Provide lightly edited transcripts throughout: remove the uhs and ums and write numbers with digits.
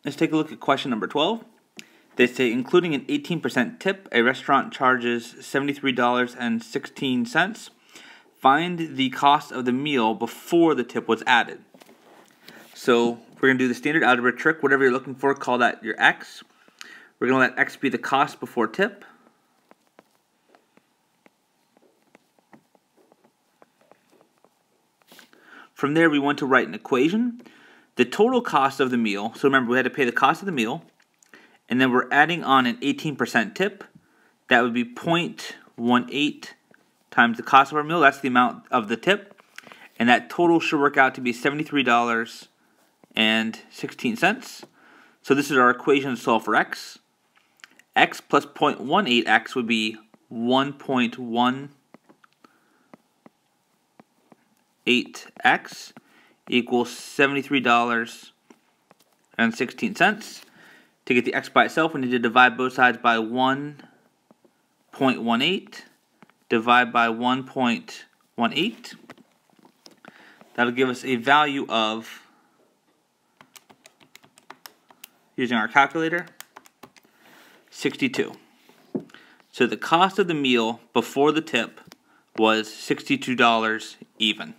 let's take a look at question number 12. They say, including an 18% tip, a restaurant charges $73.16. Find the cost of the meal before the tip was added. So we're going to do the standard algebra trick. Whatever you're looking for, call that your x. We're going to let x be the cost before tip. From there, we want to write an equation. The total cost of the meal, so remember we had to pay the cost of the meal, and then we're adding on an 18% tip. That would be 0.18 times the cost of our meal. That's the amount of the tip. And that total should work out to be $73.16. So this is our equation to solve for x. X plus 0.18x would be 1.18x equals $73.16. To get the x by itself, we need to divide both sides by 1.18. Divide by 1.18. That'll give us a value of, using our calculator, 62. So the cost of the meal before the tip was $62 even.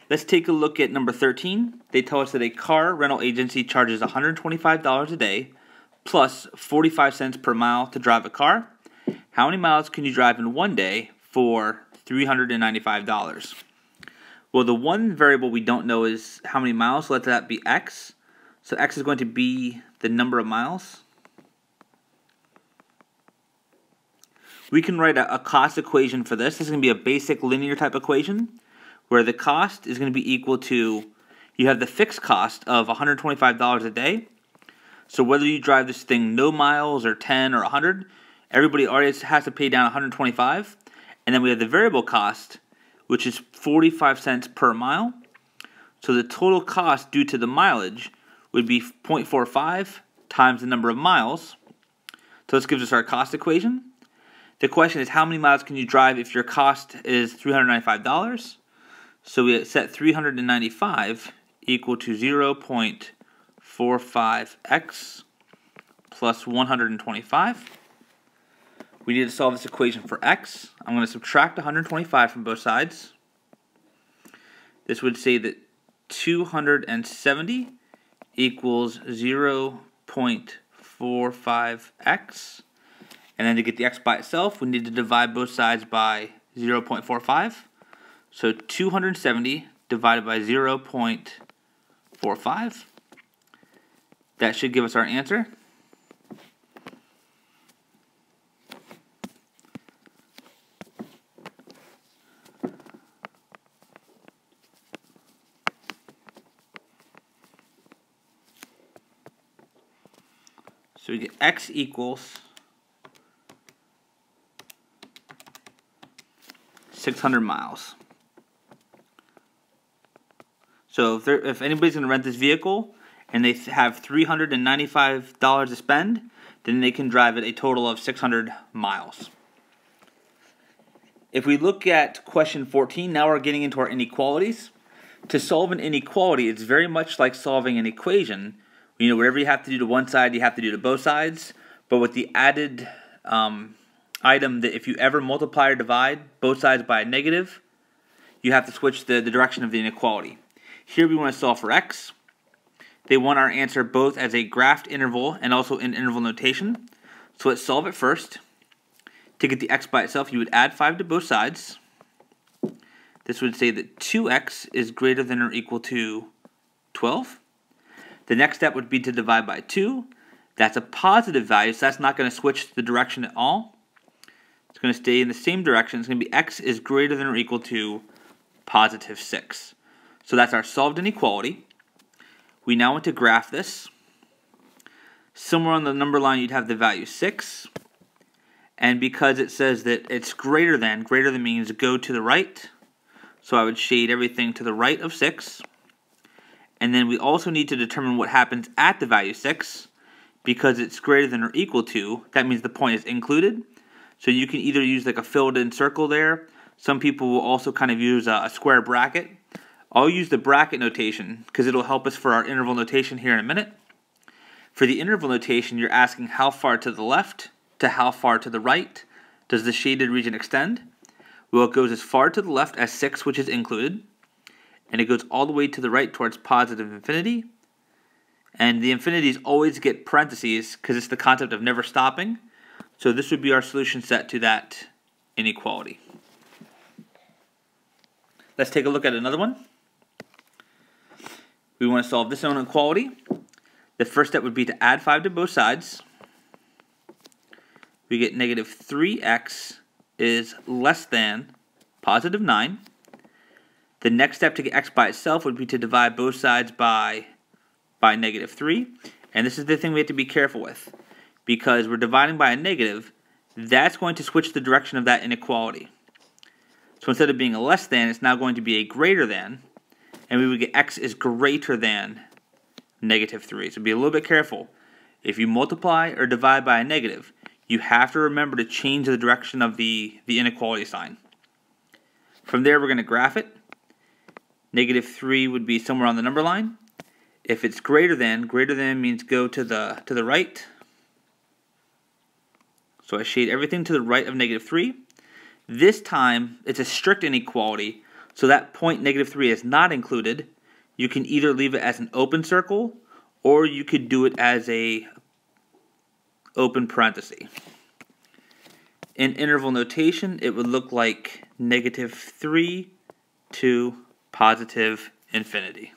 Let's take a look at number 13. They tell us that a car rental agency charges $125 a day plus 45 cents per mile to drive a car. How many miles can you drive in one day for $395? Well, the one variable we don't know is how many miles, so let that be x. So x is going to be the number of miles. We can write a cost equation for this. This is going to be a basic linear type equation where the cost is going to be equal to, you have the fixed cost of $125 a day. So whether you drive this thing no miles or 10 or 100, everybody already has to pay down 125. And then we have the variable cost, which is 45 cents per mile. So the total cost due to the mileage would be 0.45 times the number of miles. So this gives us our cost equation. The question is, how many miles can you drive if your cost is $395? So we set 395 equal to 0.45x plus 125. We need to solve this equation for x. I'm going to subtract 125 from both sides. This would say that 270 equals 0.45x. And then to get the x by itself, we need to divide both sides by 0.45. So 270 divided by 0.45. That should give us our answer. So we get x equals 600 miles. So if anybody's going to rent this vehicle and they have $395 to spend, then they can drive it a total of 600 miles. If we look at question 14, now we're getting into our inequalities. To solve an inequality, it's very much like solving an equation. You know, whatever you have to do to one side, you have to do to both sides. But with the added item that if you ever multiply or divide both sides by a negative, you have to switch the direction of the inequality. Here we want to solve for x. They want our answer both as a graphed interval and also in interval notation. So let's solve it first. To get the x by itself, you would add 5 to both sides. This would say that 2x is greater than or equal to 12. The next step would be to divide by 2. That's a positive value, so that's not going to switch the direction at all. It's going to stay in the same direction. It's going to be x is greater than or equal to positive 6. So that's our solved inequality. We now want to graph this. Somewhere on the number line you'd have the value 6. And because it says that it's greater than means go to the right. So I would shade everything to the right of 6. And then we also need to determine what happens at the value 6. Because it's greater than or equal to, that means the point is included. So you can either use like a filled in circle there. Some people will also kind of use a square bracket. I'll use the bracket notation because it'll help us for our interval notation here in a minute. For the interval notation, you're asking how far to the left to how far to the right does the shaded region extend? Well, it goes as far to the left as 6, which is included, and it goes all the way to the right towards positive infinity. And the infinities always get parentheses because it's the concept of never stopping. So this would be our solution set to that inequality. Let's take a look at another one. We want to solve this inequality. The first step would be to add 5 to both sides. We get negative 3x is less than positive 9. The next step to get x by itself would be to divide both sides by negative 3. And this is the thing we have to be careful with. Because we're dividing by a negative, that's going to switch the direction of that inequality. So instead of being a less than, it's now going to be a greater than. And we would get x is greater than negative 3. So be a little bit careful. If you multiply or divide by a negative, you have to remember to change the direction of the inequality sign. From there, we're going to graph it. Negative 3 would be somewhere on the number line. If it's greater than means go to the right. So I shade everything to the right of negative 3. This time, it's a strict inequality, so that point negative 3 is not included. You can either leave it as an open circle, or you could do it as a open parenthesis. In interval notation, it would look like negative 3 to positive infinity.